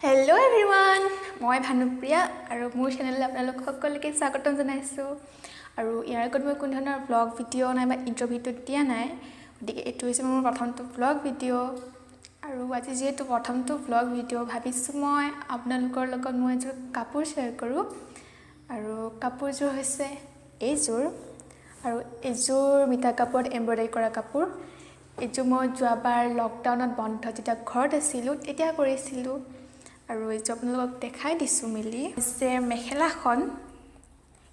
Hello everyone, মই ভানুপ্ৰিয়া আৰু মোৰ চেনেললৈ আপোনালোক সকলোকে স্বাগতম জনাইছোঁ আৰু ইয়াৰ আগত মই কোনো ধৰণৰ ব্লগ ভিডিঅ' নাই বা ইন্ট্ৰ' ভিডিঅ' দিয়া নাই গতিকে এইটো হৈছে মোৰ প্ৰথমটো ব্লগ ভিডিঅ' আৰু আজি যিহেতু প্ৰথমটো ব্লগ ভিডিঅ' ভাবিছোঁ মই আপোনালোকৰ লগত মই এযোৰ কাপোৰ শ্বেয়াৰ কৰোঁ আৰু কাপোৰযোৰ হৈছে এইযোৰ আৰু এইযোৰ মিঠা কাপোৰত এমব্ৰইডাৰী কৰা কাপোৰ এইযোৰ মই যোৱাবাৰ লকডাউনত বন্ধ যেতিয়া ঘৰত আছিলোঁ তেতিয়া কৰিছিলোঁ আৰু এইটো আপোনালোকক দেখাই দিছোঁ মিলি যে মেখেলাখন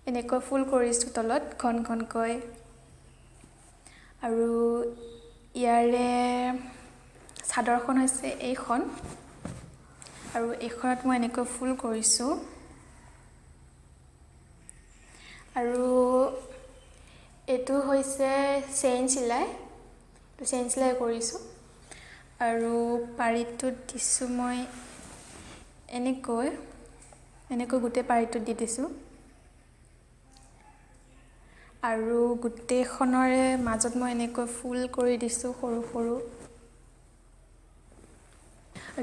এনেকৈ ফুল কৰিছোঁ তলত ঘনকৈ আৰু ইয়াৰে চাদৰখন হৈছে এইখন আৰু এইখনত মই এনেকৈ ফুল কৰিছোঁ আৰু এইটো হৈছে চেইন চিলাই কৰিছোঁ আৰু পাৰীটোত দিছোঁ মই এনেকৈ গোটেই পাৰীটোত দি দিছোঁ আৰু গোটেইখনৰে মাজত মই এনেকৈ ফুল কৰি দিছোঁ সৰু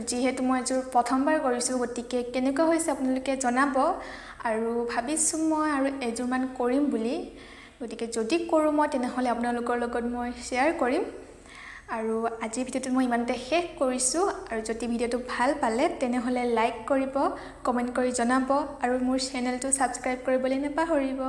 যিহেতু মই এযোৰ প্ৰথমবাৰ কৰিছোঁ গতিকে কেনেকুৱা হৈছে আপোনালোকে জনাব আৰু ভাবিছোঁ মই আৰু এযোৰমান কৰিম বুলি গতিকে যদি কৰোঁ মই তেনেহ'লে আপোনালোকৰ লগত মই শ্বেয়াৰ কৰিম আৰু আজিৰ ভিডিঅ'টো মই ইমানতে শেষ কৰিছোঁ আৰু যদি ভিডিঅ'টো ভাল পালে তেনেহ'লে লাইক কৰিব কমেণ্ট কৰি জনাব আৰু মোৰ চেনেলটো ছাবস্ক্ৰাইব কৰিবলৈ নাপাহৰিব